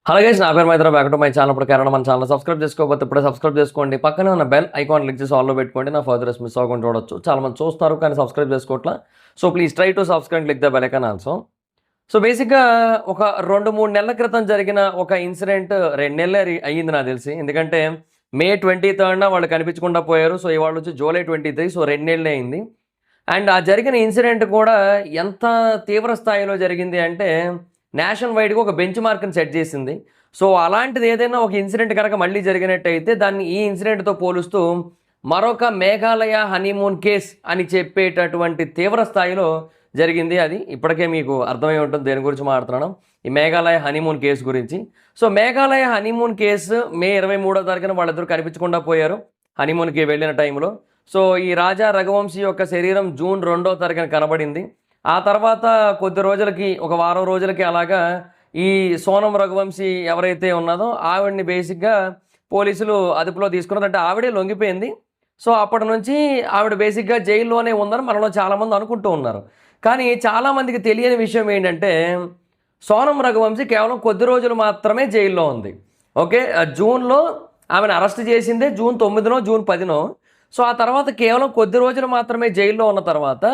Hello guys, నా పేరు Maitra. Back to my channel. ఇప్పుడు కరెంట్ మన ఛానల్ సబ్స్క్రైబ్ చేసుకోకపోతే ఇప్పుడే సబ్స్క్రైబ్ చేసుకోండి. పక్కనే ఉన్న బెల్ ఐకాన్ క్లిక్ చేసి ఆల్లో పెట్టుకోండి. నా ఫర్దర్స్ మిస్ అవ్వకుండా చూడొచ్చు. చాలా మంది చూస్తారు కానీ సబ్స్క్రైబ్ చేసుకోవట్లా. So please try to subscribe, click the bell icon also. So బేసిక్గా ఒక 2-3 నెలల క్రితం జరిగిన ఒక ఇన్సిడెంట్ 2 నెలలు అయ్యింది నాకు తెలిసి. ఎందుకంటే మే 23 వాళ్ళు కనిపించకుండా పోయారు. సో ఇవాళ వచ్చి జూలై 23, సో 2 నెలలే అయింది. అండ్ ఆ జరిగిన ఇన్సిడెంట్ కూడా ఎంత తీవ్ర స్థాయిలో జరిగింది అంటే నేషనల్ వైడ్గా ఒక బెంచ్ మార్క్ని సెట్ చేసింది. సో అలాంటిది ఏదైనా ఒక ఇన్సిడెంట్ కనుక మళ్ళీ జరిగినట్టయితే దాన్ని ఈ ఇన్సిడెంట్తో పోలుస్తూ మరొక మేఘాలయ హనీమూన్ కేస్ అని చెప్పేటటువంటి తీవ్ర స్థాయిలో జరిగింది. అది ఇప్పటికే మీకు అర్థమై ఉంటుంది దేని గురించి మాట్లాడుతున్నాను, ఈ మేఘాలయ హనీమూన్ కేసు గురించి. సో మేఘాలయ హనీమూన్ కేసు మే 23వ తారీఖున వాళ్ళిద్దరూ కనిపించకుండా పోయారు హనీమూన్కి వెళ్ళిన టైంలో. సో ఈ రాజా రఘువంశీ యొక్క శరీరం జూన్ 2వ తారీఖున కనబడింది. ఆ తర్వాత కొద్ది రోజులకి, ఒక వారం రోజులకి అలాగా ఈ సోనం రఘువంశీ ఎవరైతే ఉన్నదో ఆవిడని బేసిక్గా పోలీసులు అదుపులో తీసుకున్నారు. అంటే ఆవిడే లొంగిపోయింది. సో అప్పటి నుంచి ఆవిడ బేసిక్గా జైల్లోనే ఉందని మనలో చాలామంది అనుకుంటూ ఉన్నారు. కానీ చాలామందికి తెలియని విషయం ఏంటంటే సోనం రఘువంశీ కేవలం కొద్ది రోజులు మాత్రమే జైల్లో ఉంది. ఓకే, జూన్లో ఆమెను అరెస్ట్ చేసిందే జూన్ 9నో జూన్ 10నో. సో ఆ తర్వాత కేవలం కొద్ది రోజులు మాత్రమే జైల్లో ఉన్న తర్వాత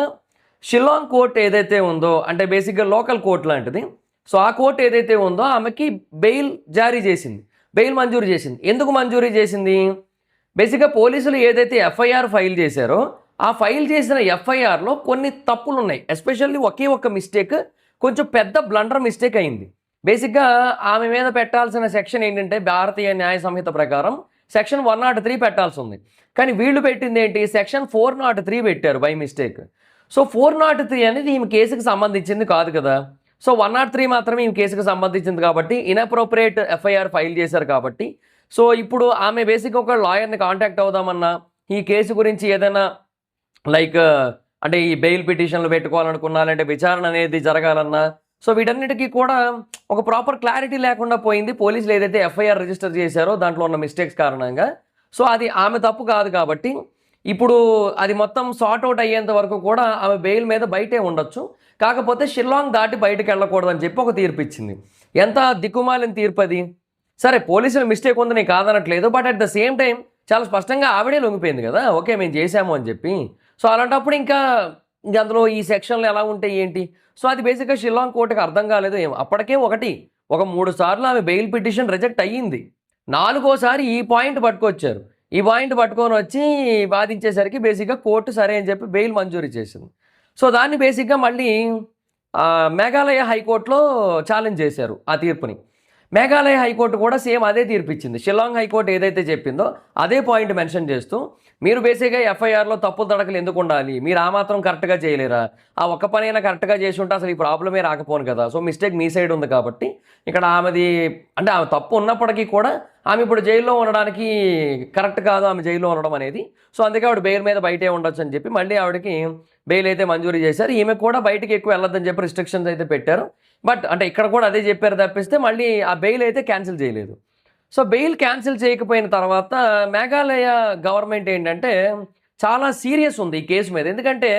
షిల్లాంగ్ కోర్ట్ ఏదైతే ఉందో, అంటే బేసిక్గా లోకల్ కోర్ట్ లాంటిది, సో ఆ కోర్ట్ ఏదైతే ఉందో ఆమెకి బెయిల్ జారీ చేసింది, బెయిల్ మంజూరు చేసింది. ఎందుకు మంజూరీ చేసింది? బేసిక్గా పోలీసులు ఏదైతే ఎఫ్ఐఆర్ ఫైల్ చేశారో ఆ ఫైల్ చేసిన ఎఫ్ఐఆర్లో కొన్ని తప్పులు ఉన్నాయి. ఎస్పెషల్లీ ఒకే ఒక్క మిస్టేక్, కొంచెం పెద్ద బ్లండర్ మిస్టేక్ అయింది. బేసిక్గా ఆమె మీద పెట్టాల్సిన సెక్షన్ ఏంటంటే భారతీయ న్యాయ సంహిత ప్రకారం సెక్షన్ 103 పెట్టాల్సి ఉంది. కానీ వీళ్ళు పెట్టింది ఏంటి, సెక్షన్ 403 పెట్టారు బై మిస్టేక్. సో 403 అనేది ఈమె కేసుకు సంబంధించింది కాదు కదా. సో 103 మాత్రమే ఈమె కేసుకు సంబంధించింది కాబట్టి ఇన్అప్రోప్రియేట్ ఎఫ్ఐఆర్ ఫైల్ చేశారు కాబట్టి. సో ఇప్పుడు ఆమె బేసిక్గా ఒక లాయర్ని కాంటాక్ట్ అవుదామన్నా, ఈ కేసు గురించి ఏదైనా లైక్ అంటే ఈ బెయిల్ పిటిషన్లు పెట్టుకోవాలనుకున్నా, లేదంటే విచారణ అనేది జరగాలన్నా, సో వీటన్నిటికీ కూడా ఒక ప్రాపర్ క్లారిటీ లేకుండా పోయింది. పోలీసులు ఏదైతే ఎఫ్ఐఆర్ రిజిస్టర్ చేశారో దాంట్లో ఉన్న మిస్టేక్స్ కారణంగా. సో అది ఆమె తప్పు కాదు కాబట్టి ఇప్పుడు అది మొత్తం సార్ట్ అవుట్ అయ్యేంత వరకు కూడా ఆమె బెయిల్ మీద బయటే ఉండొచ్చు. కాకపోతే షిల్లాంగ్ దాటి బయటకు వెళ్ళకూడదని చెప్పి ఒక తీర్పు ఇచ్చింది. ఎంత దిక్కుమాలిన తీర్పు అది. సరే, పోలీసులు మిస్టేక్ ఉందని కాదనట్లేదు, but at the same time చాలా స్పష్టంగా ఆవిడే లొంగిపోయింది కదా, ఓకే మేము చేసాము అని చెప్పి. సో అలాంటప్పుడు ఇంకా అందులో ఈ సెక్షన్లు ఎలా ఉంటాయి ఏంటి. సో అది బేసిక్గా షిల్లాంగ్ కోర్టుకి అర్థం కాలేదు. అప్పటికే ఒక 3 సార్లు ఆమె బెయిల్ పిటిషన్ రిజెక్ట్ అయ్యింది. 4వసారి ఈ పాయింట్ పట్టుకొచ్చారు. ఈ పాయింట్ పట్టుకొని వచ్చి వాదించేసరికి బేసిక్గా కోర్టు సరే అని చెప్పి బెయిల్ మంజూరు చేసింది. సో దాన్ని బేసిక్గా మళ్ళీ మేఘాలయ హైకోర్టులో ఛాలెంజ్ చేశారు ఆ తీర్పుని. మేఘాలయ హైకోర్టు కూడా సేమ్ అదే తీర్పు ఇచ్చింది. షిల్లాంగ్ హైకోర్టు ఏదైతే చెప్పిందో అదే పాయింట్ మెన్షన్ చేస్తూ, మీరు బేసిక్గా ఎఫ్ఐఆర్లో తప్పులు తడకలు ఎందుకు ఉండాలి, మీరు ఆ మాత్రం కరెక్ట్గా చేయలేరా, ఆ ఒక్క పనైనా కరెక్ట్గా చేసి ఉంటే అసలు ఈ ప్రాబ్లమే రాకపోను కదా. సో మిస్టేక్ మీ సైడ్ ఉంది కాబట్టి ఇక్కడ ఆమెది, అంటే ఆమె తప్పు ఉన్నప్పటికీ కూడా ఆమె ఇప్పుడు జైల్లో ఉండడానికి కరెక్ట్ కాదు ఆమె జైల్లో ఉండడం అనేది. సో అందుకే ఆవిడ బెయిల్ మీద బయటే ఉండొచ్చు అని చెప్పి మళ్ళీ ఆవిడకి బెయిల్ అయితే మంజూరు చేశారు. ఈమె కూడా బయటకి ఎక్కువ వెళ్ళొద్దని చెప్పి రిస్ట్రిక్షన్స్ అయితే పెట్టారు. బట్ అంటే ఇక్కడ కూడా అదే చెప్పారు తప్పిస్తే మళ్ళీ ఆ బెయిల్ అయితే క్యాన్సిల్ చేయలేదు. సో బెయిల్ క్యాన్సిల్ చేయకపోయిన తర్వాత మేఘాలయ గవర్నమెంట్ ఏంటంటే చాలా సీరియస్ ఉంది ఈ కేసు మీద. ఎందుకంటే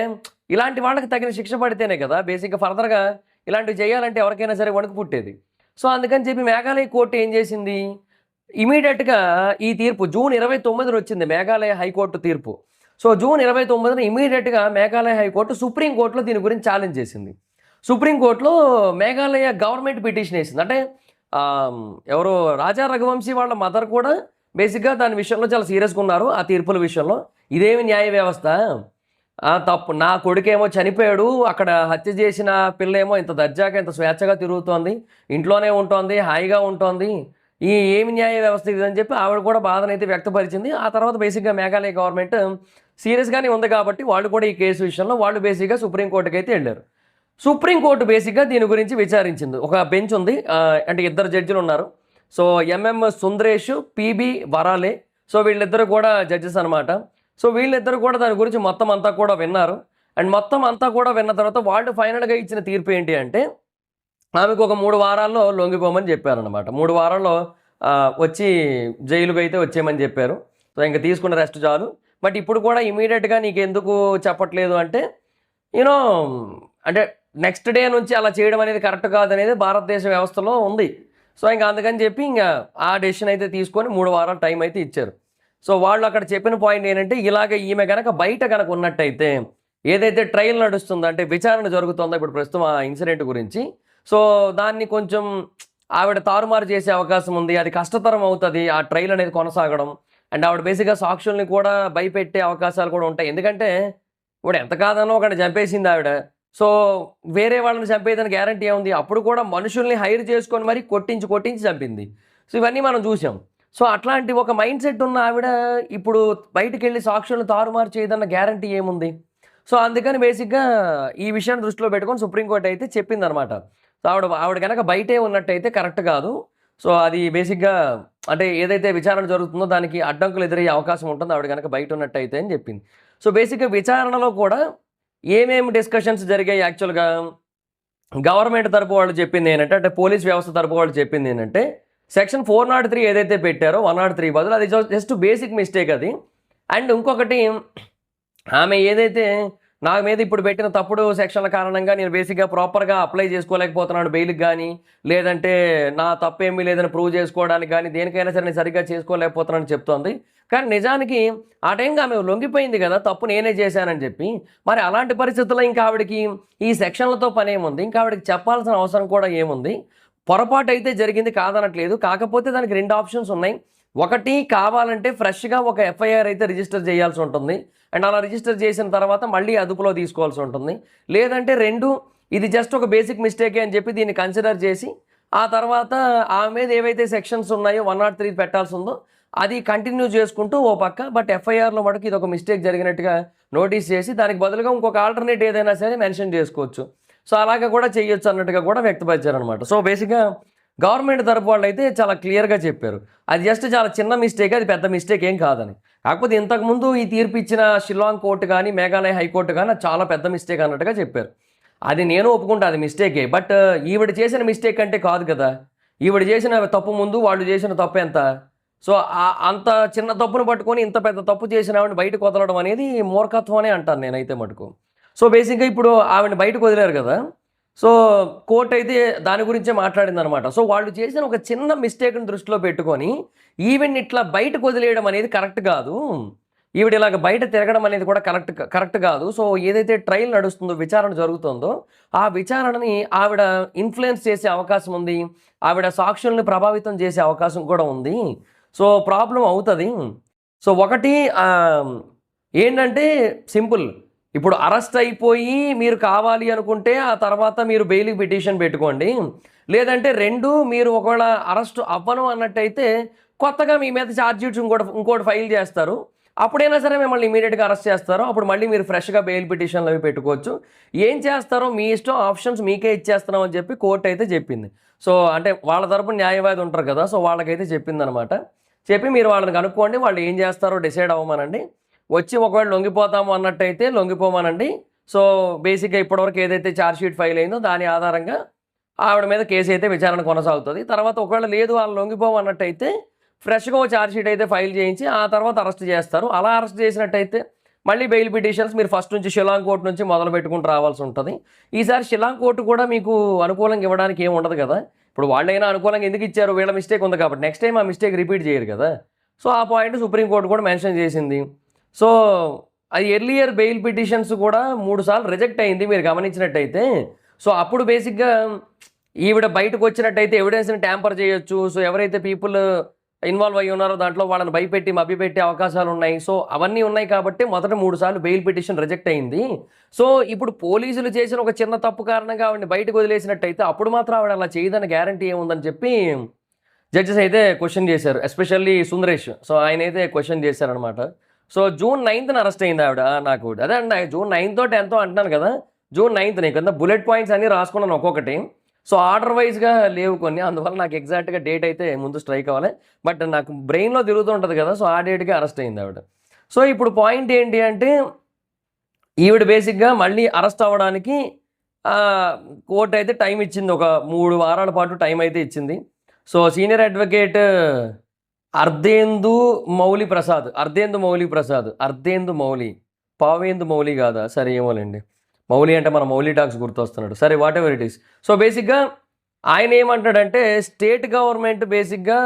ఇలాంటి వాళ్ళకి తగిన శిక్ష పడితేనే కదా బేసిక్గా ఫర్దర్గా ఇలాంటివి చేయాలంటే ఎవరికైనా సరే వణుకు పుట్టేది. సో అందుకని చెప్పి మేఘాలయ కోర్టు ఏం చేసింది, ఇమీడియట్గా ఈ తీర్పు జూన్ 29న వచ్చింది మేఘాలయ హైకోర్టు తీర్పు. సో జూన్ 29న ఇమీడియట్గా మేఘాలయ హైకోర్టు సుప్రీంకోర్టులో దీని గురించి ఛాలెంజ్ చేసింది. సుప్రీంకోర్టులో మేఘాలయ గవర్నమెంట్ పిటిషన్ వేసింది. అంటే ఎవరో రాజా రఘువంశీ వాళ్ళ మదర్ కూడా బేసిక్గా దాని విషయంలో చాలా సీరియస్గా ఉన్నారు ఆ తీర్పుల విషయంలో. ఇదేమి న్యాయ వ్యవస్థ, తప్పు, నా కొడుకేమో చనిపోయాడు, అక్కడ హత్య చేసిన పిల్లేమో ఇంత దర్జాగా ఇంత స్వేచ్ఛగా తిరుగుతోంది, ఇంట్లోనే ఉంటోంది, హాయిగా ఉంటోంది, ఈ ఏమి న్యాయ వ్యవస్థ ఇదని చెప్పి ఆవిడ కూడా బాధనైతే వ్యక్తపరిచింది. ఆ తర్వాత బేసిక్గా మేఘాలయ గవర్నమెంట్ సీరియస్గానే ఉంది కాబట్టి వాళ్ళు కూడా ఈ కేసు విషయంలో వాళ్ళు బేసిక్గా సుప్రీంకోర్టుకి అయితే వెళ్ళారు. సుప్రీంకోర్టు బేసిక్గా దీని గురించి విచారించింది. ఒక బెంచ్ ఉంది, అంటే 2 జడ్జిలు ఉన్నారు. So MM Sundaresh, PB Varale, so వీళ్ళిద్దరు కూడా జడ్జెస్ అనమాట. సో వీళ్ళిద్దరు కూడా దాని గురించి మొత్తం అంతా కూడా విన్నారు. అండ్ మొత్తం అంతా కూడా విన్న తర్వాత వాళ్ళు ఫైనల్గా ఇచ్చిన తీర్పు ఏంటి అంటే ఆమెకు ఒక 3 వారాల్లో లొంగిపోమని చెప్పారనమాట. 3 వారాల్లో వచ్చి జైలుకు అయితే వచ్చేయమని చెప్పారు. సో ఇంకా తీసుకున్న రెస్ట్ చాలు. బట్ ఇప్పుడు కూడా ఇమీడియట్గా నీకు ఎందుకు చెప్పట్లేదు అంటే యూనో, అంటే నెక్స్ట్ డే నుంచి అలా చేయడం అనేది కరెక్ట్ కాదనేది భారతదేశ వ్యవస్థలో ఉంది. సో ఇంకా అందుకని చెప్పి ఇంకా ఆ డెసిషన్ అయితే తీసుకొని 3 వారాల టైం అయితే ఇచ్చారు. సో వాళ్ళు అక్కడ చెప్పిన పాయింట్ ఏంటంటే, ఇలాగ ఈమె గనక బయట గనక ఉన్నట్టయితే, ఏదైతే ట్రయల్ నడుస్తుందో అంటే విచారణ జరుగుతుందో ఇప్పుడు ప్రస్తుతం ఆ ఇన్సిడెంట్ గురించి, సో దాన్ని కొంచెం ఆవిడ తారుమారు చేసే అవకాశం ఉంది. అది కష్టతరం అవుతది ఆ ట్రయల్ అనేది కొనసాగడం. అండ్ ఆవిడ బేసిక్‌గా సాక్షుల్ని కూడా భయపెట్టే అవకాశాలు కూడా ఉంటాయి. ఎందుకంటే ఇప్పుడు ఎంత కాదన్నా ఒకడిని చంపేసింది ఆవిడ. సో వేరే వాళ్ళని చంపేదని గ్యారంటీ ఏముంది? అప్పుడు కూడా మనుషుల్ని హైర్ చేసుకొని మరి కొట్టించి, కొట్టించి చంపింది. సో ఇవన్నీ మనం చూసాం. సో అట్లాంటి ఒక మైండ్ సెట్ ఉన్న ఆవిడ ఇప్పుడు బయటికెళ్ళి సాక్షులను తారుమారు చేయదన్న గ్యారంటీ ఏముంది? సో అందుకని బేసిక్‌గా ఈ విషయాన్ని దృష్టిలో పెట్టుకొని సుప్రీంకోర్ట్ అయితే చెప్పిందనమాట. సో ఆవిడ ఆవిడ గనక బయటే ఉన్నట్టయితే కరెక్ట్ కాదు. సో అది బేసిక్‌గా అంటే ఏదైతే విచారణ జరుగుతుందో దానికి అడ్డంకులు ఎదురయ్యే అవకాశం ఉంటుంది ఆవిడ గనక బయట ఉన్నట్టయితే అని చెప్పింది. సో బేసిక్‌గా విచారణలో కూడా ఏమేమి డిస్కషన్స్ జరిగాయి యాక్చువల్‌గా గవర్నమెంట్ తరపు వాళ్ళు చెప్పింది ఏంటంటే, అంటే పోలీస్ వ్యవస్థ తరపు వాళ్ళు చెప్పింది ఏంటంటే, సెక్షన్ 403 ఏదైతే పెట్టారో 103 బదులు అది జస్ట్ బేసిక్ మిస్టేక్ అది. అండ్ ఇంకొకటి ఆమె ఏదైతే నా మీద ఇప్పుడు పెట్టిన తప్పుడు సెక్షన్ల కారణంగా నేను బేసిక్‌గా ప్రాపర్‌గా అప్లై చేసుకోలేకపోతున్నాను బెయిల్‌కి గానీ, లేదంటే నా తప్పేమీ లేదని ప్రూవ్ చేసుకోవడానికి గానీ, దేనికైనా సరే నేను సరిగ్గా చేసుకోలేకపోతున్నానని చెప్తోంది. కానీ నిజానికి ఆ టైంకి ఆమె లొంగిపోయింది గదా! తప్పు నేనే చేశానని చెప్పి. మరి అలాంటి పరిస్థితుల్లో ఇంకా ఆవిడకి ఈ సెక్షన్లతో పనేముంది? ఇంకా ఆవిడకి చెప్పాల్సిన అవసరం కూడా ఏముంది? పొరపాటైతే జరిగింది కాదనట్లేదు. కాకపోతే దానికి 2 ఆప్షన్స్ ఉన్నాయి. ఒకటి కావాలంటే ఫ్రెష్‌గా ఒక ఎఫ్ఐఆర్ అయితే రిజిస్టర్ చేయాల్సి ఉంటుంది. అండ్ అలా రిజిస్టర్ చేసిన తర్వాత మళ్ళీ అదుపులో తీసుకోవాల్సి ఉంటుంది. లేదంటే 2 ఇది జస్ట్ ఒక బేసిక్ మిస్టేకే అని చెప్పి దీన్ని కన్సిడర్ చేసి, ఆ తర్వాత ఆమె మీద ఏవైతే సెక్షన్స్ ఉన్నాయో 103 పెట్టాల్సి ఉందో అది కంటిన్యూ చేసుకుంటూ ఓ పక్క, బట్ ఎఫ్ఐఆర్‌లో మటుకు ఇదొక మిస్టేక్ జరిగినట్టుగా నోటీస్ చేసి దానికి బదులుగా ఇంకొక ఆల్టర్‌నేట్ ఏదైనా సరే మెన్షన్ చేసుకోవచ్చు. సో అలాగా కూడా చేయొచ్చు అన్నట్టుగా కూడా వ్యక్తపరిచారనమాట. సో బేసిక్‌గా గవర్నమెంట్ తరపు వాళ్ళైతే చాలా క్లియర్‌గా చెప్పారు. అది జస్ట్ చాలా చిన్న మిస్టేక్, అది పెద్ద మిస్టేక్ ఏం కాదని. కాకపోతే ఇంతకుముందు ఈ తీర్పు ఇచ్చిన షిల్లాంగ్ కోర్ట్ గానీ, మేఘాలయ హైకోర్ట్ గానీ అది చాలా పెద్ద మిస్టేక్ అన్నట్టుగా చెప్పారు. అది నేను ఒప్పుకుంటా అది మిస్టేకే. బట్ ఈవిడ చేసిన మిస్టేక్ అంటే కాదు కదా! ఈవిడ చేసిన తప్పు ముందు వాళ్ళు చేసిన తప్పు ఎంత? సో అంత చిన్న తప్పును పట్టుకొని ఇంత పెద్ద తప్పు చేసిన ఆవిడని బయటకు వదలడం అనేది మూర్ఖత్వం అనే అంటాను నేనైతే మటుకు. సో బేసిక్‌గా ఇప్పుడు ఆవిడని బయటకు వదిలారు కదా! సో కోర్ట్ అయితే దాని గురించే మాట్లాడిందనమాట. సో వాళ్ళు చేసిన ఒక చిన్న మిస్టేక్‌ని దృష్టిలో పెట్టుకొని ఈవిడ్ని ఇట్లా బయటకు వదిలేయడం అనేది కరెక్ట్ కాదు. ఈవిడ ఇలాగ బయట తిరగడం అనేది కూడా కరెక్ట్ కాదు. సో ఏదైతే ట్రయల్ నడుస్తుందో, విచారణ జరుగుతుందో, ఆ విచారణని ఆవిడ ఇన్‌ఫ్లుయెన్స్ చేసే అవకాశం ఉంది. ఆవిడ సాక్షుల్ని ప్రభావితం చేసే అవకాశం కూడా ఉంది. సో ప్రాబ్లమ్ అవుతది. సో ఒకటి ఏంటంటే సింపుల్. ఇప్పుడు అరెస్ట్ అయిపోయి మీరు కావాలి అనుకుంటే ఆ తర్వాత మీరు బెయిల్‌కి పిటిషన్ పెట్టుకోండి. లేదంటే 2 మీరు ఒకవేళ అరెస్ట్ అవ్వను అన్నట్టయితే కొత్తగా మీ మీద ఛార్జ్ షీట్స్ ఇంకోటి ఫైల్ చేస్తారు. అప్పుడైనా సరే మిమ్మల్ని ఇమ్మీడియేట్‌గా అరెస్ట్ చేస్తారు. అప్పుడు మళ్ళీ మీరు ఫ్రెష్‌గా బెయిల్ పిటిషన్‌లు అవి పెట్టుకోవచ్చు. ఏం చేస్తారో మీ ఇష్టం, ఆప్షన్స్ మీకే ఇచ్చేస్తున్నాం అని చెప్పి కోర్ట్ అయితే చెప్పింది. సో అంటే వాళ్ళ తరపున న్యాయవాది ఉంటారు కదా! సో వాళ్ళకైతే చెప్పిందనమాట. చెప్పి మీరు వాళ్ళని కనుక్కోండి. వాళ్ళు ఏం చేస్తారో డిసైడ్ అవ్వమనండి. వచ్చి ఒకవేళ లొంగిపోతాము అన్నట్టయితే లొంగిపోమనండి. సో బేసిక్‌గా ఇప్పటివరకు ఏదైతే ఛార్జ్ షీట్ ఫైల్ అయిందో దాని ఆధారంగా ఆవిడ మీద కేసు అయితే విచారణ కొనసాగుతది. తర్వాత ఒకవేళ లేదు వాళ్ళు లొంగిపోమన్నట్టయితే ఫ్రెష్‌గా ఓ ఛార్జ్ షీట్ అయితే ఫైల్ చేయించి ఆ తర్వాత అరెస్ట్ చేస్తారు. అలా అరెస్ట్ చేసినట్టయితే మళ్ళీ బెయిల్ పిటిషన్స్ మీరు ఫస్ట్ నుంచి షిల్లాంగ్ కోర్ట్ నుంచి మొదలు పెట్టుకుంటూ రావాల్సి ఉంటది. ఈసారి షిల్లాంగ్ కోర్ట్ కూడా మీకు అనుకూలంగా ఇవ్వడానికి ఏమి ఉండదు కదా! ఇప్పుడు వాళ్ళైనా అనుకూలంగా ఎందుకు ఇచ్చారు? వీళ్ళ మిస్టేక్ ఉంది కాబట్టి. నెక్స్ట్ టైమ్ ఆ మిస్టేక్ రిపీట్ చేయరు కదా! సో ఆ పాయింట్ సుప్రీం కోర్ట్ కూడా మెన్షన్ చేసింది. సో అది ఎర్లియర్ బెయిల్ పిటిషన్స్ కూడా 3 సార్లు రిజెక్ట్ అయింది మీరు గమనించినట్టయితే. సో అప్పుడు బేసిక్‌గా ఈవిడ బయటకు వచ్చినట్టయితే ఎవిడెన్స్‌ని ట్యాంపర్ చేయొచ్చు. సో ఎవరైతే పీపుల్ ఇన్వాల్వ్ అయ్యి ఉన్నారో దాంట్లో వాళ్ళని భయపెట్టి, మభ్యపెట్టే అవకాశాలు ఉన్నాయి. సో అవన్నీ ఉన్నాయి కాబట్టి మొదట 3 సార్లు బెయిల్ పిటిషన్ రిజెక్ట్ అయింది. సో ఇప్పుడు పోలీసులు చేసిన ఒక చిన్న తప్పు కారణంగా ఆవిడని బయటకు వదిలేసినట్టయితే అప్పుడు మాత్రం ఆవిడ అలా చేయదని గ్యారంటీ ఏముందని చెప్పి జడ్జెస్ అయితే క్వెషన్ చేశారు. ఎస్పెషల్లీ సుందరేష్. సో ఆయనైతే క్వెషన్ చేశారనమాట. సో జూన్ 9న అరెస్ట్ అయింది ఆవిడ. నాకు అదే అండి జూన్ 9తో 10తో అంటున్నాను కదా! జూన్ 9థ్ కింద బుల్లెట్ పాయింట్స్ అన్నీ రాసుకున్నాను ఒక్కొక్కటి. సో ఆర్డర్ వైజ్‌గా లేవు కొన్ని. అందువల్ల నాకు ఎగ్జాక్ట్‌గా డేట్ అయితే ముందు స్ట్రైక్ అవ్వాలి. బట్ నాకు బ్రెయిన్‌లో తిరుగుతూ ఉంటది కదా! సో ఆ డేట్‌కే అరెస్ట్ అయింది ఆవిడ. సో ఇప్పుడు పాయింట్ ఏంటి అంటే ఈవిడ బేసిక్‌గా మళ్ళీ అరెస్ట్ అవ్వడానికి కోర్ట్ అయితే టైం ఇచ్చింది. ఒక 3 వారాల పాటు టైం అయితే ఇచ్చింది. So senior advocate Ardhendu Mouli Prasad. Pavendu Mouli కాదా? సరే ఏమోలెండి. మౌలి అంటే మన మౌలి టాక్స్ గుర్తొస్తున్నాడు. సరే వాటెవర్ ఇట్ ఈస్. సో బేసిక్‌గా ఆయన ఏమంటాడంటే స్టేట్ గవర్నమెంట్ బేసిక్‌గా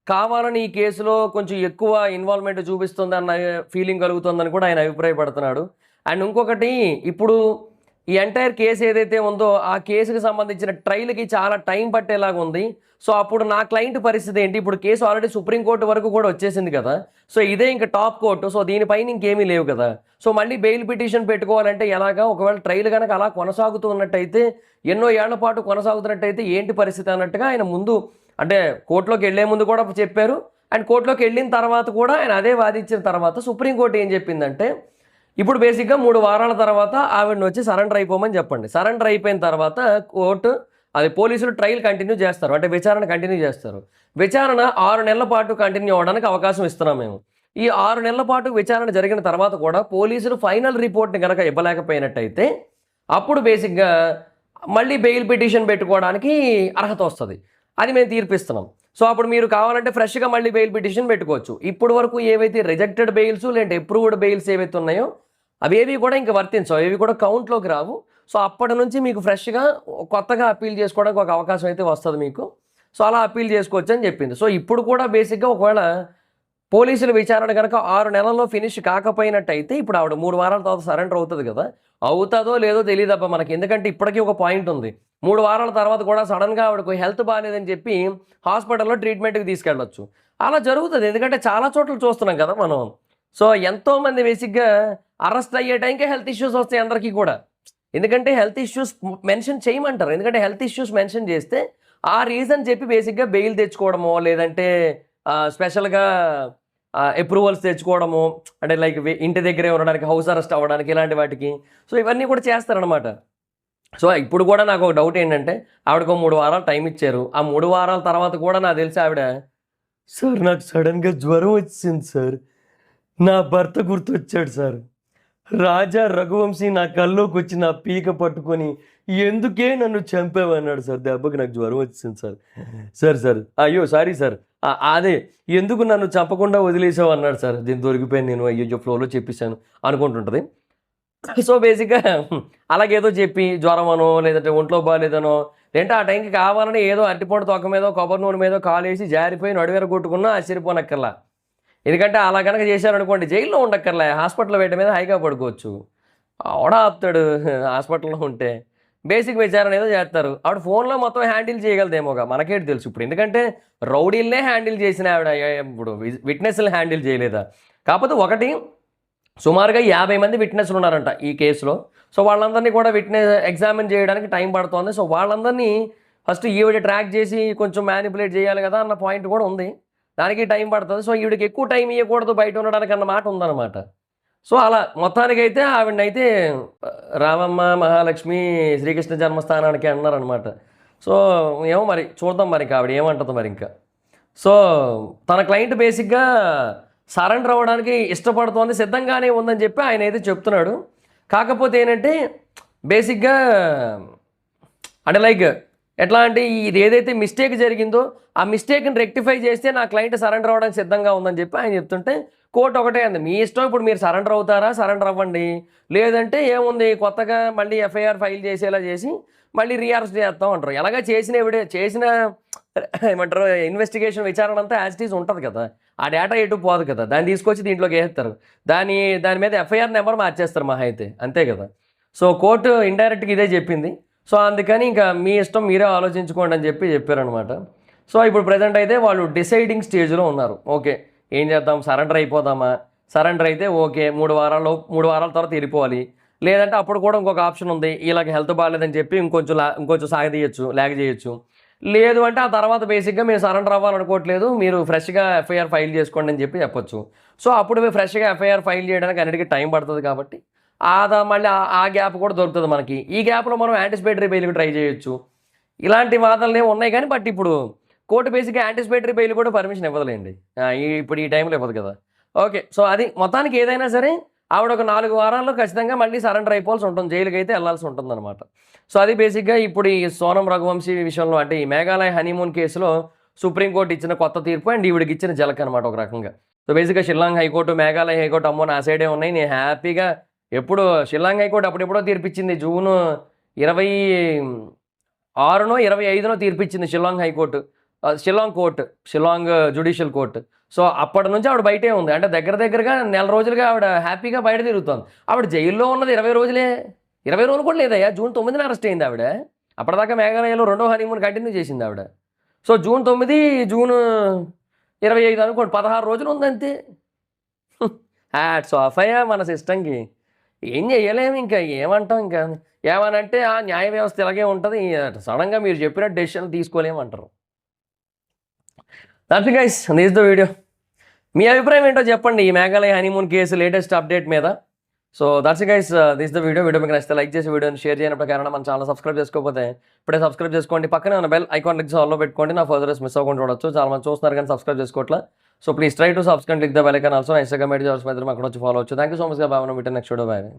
కావాలని ఈ కేసులో కొంచెం ఎక్కువ ఇన్వాల్వ్‌మెంట్ చూపిస్తుందన్న ఫీలింగ్ కలుగుతుందని కూడా ఆయన అభిప్రాయపడుతున్నాడు. అండ్ ఇంకొకటి ఇప్పుడు ఈ ఎంటైర్ కేస్ ఏదైతే ఉందో ఆ కేసుకి సంబంధించిన ట్రైల్‌కి చాలా టైం పట్టేలాగా ఉంది. సో, అప్పుడు నా క్లయింట్ పరిస్థితి ఏంటి? ఇప్పుడు కేసు ఆల్రెడీ సుప్రీం కోర్ట్ వరకు కూడా వచ్చేసింది కదా! సో, ఇదే ఇంక టాప్ కోర్టు. సో, దీనిపైన ఇంకేమీ లేవు కదా! సో, మళ్ళీ బెయిల్ పిటిషన్ పెట్టుకోవాలంటే ఎలాగా? ఒకవేళ ట్రైల్ గనక అలా కొనసాగుతూ ఉన్నట్టయితే, ఎన్నో ఏళ్ల పాటు కొనసాగుతున్నట్టయితే ఏంటి పరిస్థితి అన్నట్టుగా ఆయన ముందు అంటే కోర్టులోకెళ్ళే ముందు కూడా చెప్పారు. అండ్ కోర్టులోకెళ్ళిన తర్వాత కూడా ఆయన అదే వాదించిన తర్వాత సుప్రీం కోర్ట్ ఏం చెప్పిందంటే, ఇప్పుడు బేసిక్‌గా 3 వారాల తర్వాత ఆవిడనొచ్చి సరెండర్ అయిపోమని చెప్పండి. సరెండర్ అయిపోయిన తర్వాత కోర్టు పోలీసులు ట్రయల్ కంటిన్యూ చేస్తారు. అంటే విచారణ కంటిన్యూ చేస్తారు. విచారణ 6 నెలల పాటు కంటిన్యూ అవ్వడానికి అవకాశం ఇస్తున్నాం మేము. ఈ 6 నెలల పాటు విచారణ జరిగిన తర్వాత కూడా పోలీసులు ఫైనల్ రిపోర్ట్‌ని గనక ఇవ్వలేకపోయినట్టయితే, అప్పుడు బేసిక్‌గా మళ్ళీ బెయిల్ పిటిషన్ పెట్టుకోవడానికి అర్హత వస్తది. అది మేము తీర్పిస్తున్నాం. సో, అప్పుడు మీరు కావాలంటే ఫ్రెష్‌గా మళ్ళీ బెయిల్ పిటిషన్ పెట్టుకోవచ్చు. ఇప్పటి వరకు ఏవైతే రిజెక్టెడ్ బెయిల్స్ లేదంటే అప్రూవ్డ్ బెయిల్స్ ఏవైతే ఉన్నాయో అవేవి కూడా ఇంక వర్తించవు. అవేవి కూడా కౌంట్‌లోకి రావు. సో, అప్పటి నుంచి మీకు ఫ్రెష్‌గా కొత్తగా అప్పీల్ చేసుకోవడానికి ఒక అవకాశం అయితే వస్తది మీకు. సో, అలా అప్పీల్ చేసుకోవచ్చని చెప్పింది. సో, ఇప్పుడు కూడా బేసిక్‌గా ఒకవేళ పోలీసుల విచారణ గనక 6 నెలల్లో ఫినిష్ కాకపోయినట్టయితే ఇప్పుడు ఆవిడ 3 వారాల తర్వాత సరెండర్ అవుతది గదా! అవుతదో లేదో తెలీదబ్బా మనకి. ఎందుకంటే ఇప్పటికి ఒక పాయింట్ ఉంది. 3 వారాల తర్వాత కూడా సడెన్‌గా ఆవిడకు హెల్త్ బాలేదని చెప్పి హాస్పిటల్‌లో ట్రీట్మెంట్‌కి తీసుకెళ్ళొచ్చు. అలా జరుగుతది. ఎందుకంటే చాలా చోట్ల చూస్తున్నాం కదా మనం. సో, ఎంతోమంది బేసిక్‌గా అరెస్ట్ అయ్యే టైంకే హెల్త్ ఇష్యూస్ వస్తాయి అందరికీ కూడా. ఎందుకంటే హెల్త్ ఇష్యూస్ మెన్షన్ చేయమంటారు. ఎందుకంటే హెల్త్ ఇష్యూస్ మెన్షన్ చేస్తే ఆ రీజన్ చెప్పి బేసిక్‌గా బెయిల్ తెచ్చుకోవడమో లేదంటే స్పెషల్‌గా అప్రూవల్స్ తెచ్చుకోవడము అంటే లైక్ ఇంటి దగ్గరే ఉండడానికి, హౌస్ అరెస్ట్ అవ్వడానికి ఇలాంటి వాటికి. సో, ఇవన్నీ కూడా చేస్తారనమాట. సో, ఇప్పుడు కూడా నాకు ఒక డౌట్ ఏంటంటే ఆవిడకో 3 వారాలు టైం ఇచ్చారు. ఆ 3 వారాల తర్వాత కూడా నాకు తెలిసి ఆవిడ సార్ నాకు సడెన్‌గా జ్వరం వచ్చింది సార్. నా భర్త గుర్తొచ్చాడు సార్. రాజా రఘువంశీ నా కల్లోకొచ్చి నా పీక పట్టుకొని ఎందుకే నన్ను చంపావన్నాడు సార్. దెబ్బకి నాకు జ్వరం వచ్చింది సార్. సార్ అయ్యో! Sorry sir. అదే ఎందుకు నన్ను చంపకుండా వదిలేసావు అన్నాడు సార్. దీన్ని దొరికిపోయాను నేను. అయ్యయ్యో! ఫ్లోలో చెప్పేసాను అనుకుంటుంటది. సో, బేసిక్‌గా అలాగేదో చెప్పి జ్వరమనో లేదంటే ఒంట్లో బాలేదనో లేదంటే ఆ టైంకి కావాలని ఏదో అరటిపండు తొక్క మీదో, కొబ్బరి నూనె మీదో కాలేసి జారిపోయి నడువిరగొట్టుకున్నా ఆశ్చర్యపోనక్కర్లా. ఎందుకంటే అలా గనక చేశారనుకోండి జైల్లో ఉండక్కర్లే. హాస్పిటల్ బెడ్ మీద హాయిగా పడుకోవచ్చు. ఎవడు ఆపుతాడు హాస్పిటల్‌లో ఉంటే. బేసిక్ విచారణ ఏదో చేస్తారు. ఆవిడ ఫోన్‌లో మొత్తం హ్యాండిల్ చేయగలదేమోగా మనకేటి తెలుసు ఇప్పుడు. ఎందుకంటే రౌడీలనే హ్యాండిల్ చేసిన ఆవిడ ఇప్పుడు విట్‌నెస్‌లని హ్యాండిల్ చేయలేదా? కాకపోతే ఒకటి సుమారుగా 50 మంది విట్‌నెస్‌లు ఉన్నారంట ఈ కేసులో. సో, వాళ్ళందరినీ కూడా ఎగ్జామిన్ చేయడానికి టైం పడుతోంది. సో, వాళ్ళందరినీ ఫస్ట్ ఈవిడ ట్రాక్ చేసి కొంచెం మ్యానిపులేట్ చేయాలి కదా అన్న పాయింట్ కూడా ఉంది. దానికి టైం పడతది. సో, ఈవిడకి ఎక్కువ టైం ఇయ్యకూడదు బయట ఉండడానికి అన్న మాట ఉందన్నమాట. సో, అలా మొత్తానికైతే ఆవిడనైతే రామమ్మ, మహాలక్ష్మి, శ్రీకృష్ణ జన్మస్థానానికి అన్నారనమాట. సో, ఏమో మరి చూద్దాం మరి ఆవిడ ఏమంటదో మరి ఇంకా. సో, తన క్లయింట్ బేసిక్‌గా సరెండర్ అవ్వడానికి ఇష్టపడుతోంది, సిద్ధంగానే ఉందని చెప్పి ఆయనైతే చెప్తున్నాడు. కాకపోతే ఏంటంటే బేసిక్‌గా అంటే లైక్ ఎట్లా అంటే ఇది ఏదైతే మిస్టేక్ జరిగిందో ఆ మిస్టేక్‌ని రెక్టిఫై చేస్తే నా క్లయింట్ సరెండర్ అవ్వడానికి సిద్ధంగా ఉందని చెప్పి ఆయన చెప్తుంటే కోర్ట్ ఒకటే అంది. మీ ఇష్టం ఇప్పుడు మీరు సరెండర్ అవుతారా? సరెండర్ అవ్వండి. లేదంటే ఏముంది కొత్తగా మళ్ళీ ఎఫ్ఐఆర్ ఫైల్ చేసేలా చేసి మళ్ళీ రీఅరెస్ట్ చేస్తాం అంటారు. ఎలాగా చేసిన ఏమంటారు ఇన్వెస్టిగేషన్ విచారణ అంతా యాజ్ ఇట్ ఈజ్ ఉంటది కదా! ఆ డేటా ఎటు పోదు కదా! దాన్ని తీసుకొచ్చి దీంట్లోకి ఏసేస్తారు. దాని మీద ఎఫ్ఐఆర్ నెంబర్ మార్చేస్తారు మహా అయితే. అంతే కదా! సో, కోర్టు ఇండైరెక్ట్‌గా ఇదే చెప్పింది. సో, అందుకని ఇంకా మీ ఇష్టం మీరే ఆలోచించుకోండి అని చెప్పారనమాట. సో, ఇప్పుడు ప్రెజెంట్ అయితే వాళ్ళు డిసైడింగ్ స్టేజ్‌లో ఉన్నారు. ఓకే. ఏం చేద్దాం? సరెండర్ అయిపోదామా? సరెండర్ అయితే ఓకే. 3 వారాల తర్వాత వెళ్ళిపోవాలి. లేదంటే అప్పుడు కూడా ఇంకొక ఆప్షన్ ఉంది. ఈళ్ళకి హెల్త్ బాలేదని చెప్పి ఇంకొంచెం సాగదీయొచ్చు, లేగ చేయొచ్చు. లేదు అంటే ఆ తర్వాత బేసిక్‌గా మేము సరెండర్ అవ్వాలనుకోవట్లేదు. మీరు ఫ్రెష్‌గా ఎఫ్ఐఆర్ ఫైల్ చేసుకోండి అని చెప్పొచ్చు. సో, అప్పుడు ఫ్రెష్‌గా ఎఫ్ఐఆర్ ఫైల్ చేయడానికి అన్నిటికి టైం పడతది కాబట్టి మళ్ళీ ఆ గ్యాప్ కూడా దొరుకుతది మనకి. ఈ గ్యాప్‌లో మనం యాంటిసిపేటరీ బెయిల్‌కి ట్రై చేయొచ్చు. ఇలాంటి వాదనలేమో ఉన్నాయి కానీ బట్ ఇప్పుడు కోర్ట్ బేసిక్‌గా యాంటిసిపేటరీ బెయిల్ కూడా పర్మిషన్ ఇవ్వదులెండి. ఇప్పుడు ఈ టైంలో ఇవ్వదు కదా! ఓకే. సో, అది మొత్తానికి ఏదైనా సరే ఆవిడ ఒక 4 వారాల్లో ఖచ్చితంగా మళ్ళీ సరెండర్ అయిపోవాల్సి ఉంటుంది. జైలుకైతే ఎళ్లాల్సి ఉంటుందనమాట. సో, అది బేసిక్‌గా ఇప్పుడు ఈ సోనం రఘువంశీ విషయంలో అంటే ఈ మేఘాలయ హనీమూన్ కేసులో సుప్రీం కోర్ట్ ఇచ్చిన కొత్త తీర్పు అండ్ ఈవిడకి ఇచ్చిన జలక్ అనమాట ఒక రకంగా. సో, బేసిక్‌గా షిల్లాంగ్ హైకోర్టు, మేఘాలయ హైకోర్టు అమ్మో నా సైడే ఉన్నాయి. నేను హ్యాపీగా ఎప్పుడు షిల్లాంగ్ హైకోర్టు అప్పుడెప్పుడో తీర్పిచ్చింది. జూను 20 6నో 25నో తీర్పిచ్చింది Shillong high court. Shillong court. Shillong judicial court. So, అప్పటి నుంచి ఆవిడ బయటే ఉంది. అంటే దగ్గరగా నెల రోజులుగా ఆవిడ హ్యాపీగా బయట తిరుగుతోంది. ఆవిడ జైల్లో ఉన్నది 20 రోజులే. 20 రోజులు కూడా లేదయ్యా. జూన్ 9న అరెస్ట్ అయింది ఆవిడ. అప్పటిదాకా మేఘాలయలో రెండో హనీమూన్ కంటిన్యూ చేసింది ఆవిడ. సో, జూన్ 9, జూన్ 25 అనుకోండి. 16 రోజులు ఉందంతే. హ్యాట్స్ ఆఫ్ అయ్యా మన సిస్టమ్‌కి. ఏం చేయలేము ఇంకా. ఏమంటాం ఇంకా. ఏమనంటే ఆ న్యాయ వ్యవస్థ ఇలాగే ఉంటది. సడెన్‌గా మీరు చెప్పినట్టు డెసిషన్ తీసుకోలేమంటారు. That's it guys. This the video. మీ అభిప్రాయం ఏంటో చెప్పండి ఈ Meghalaya honeymoon case latest update మీద. So that's it guys. This the video. Video మీకు నచ్చితే లైక్ చేసి వీడియోని షేర్ చేయనప్పుడు కారణం మన ఛానల్ సబ్స్క్రైబ్ చేసుకోకపోతే ఇప్పుడే సబ్స్క్రైబ్ చేసుకోండి. పక్కనే ఉన్న బెల్ ఐకాన్ క్లిక్ ఆల్‌లో పెట్టుకోండి. నా ఫర్దర్స్ మిస్ అవ్వకుండా చూడొచ్చు. చాలా మంది చూస్తున్నారు కానీ సబ్స్క్రైబ్ చేసుకోవట్లా. So please try to subscribe click the bell icon also. Instagram ID జార్స్ మీద అక్కడ వచ్చి ఫాలో అవ్వచ్చు. థాంక్యూ సో మచ్ గా. బాయ్. Next video. బాయ్.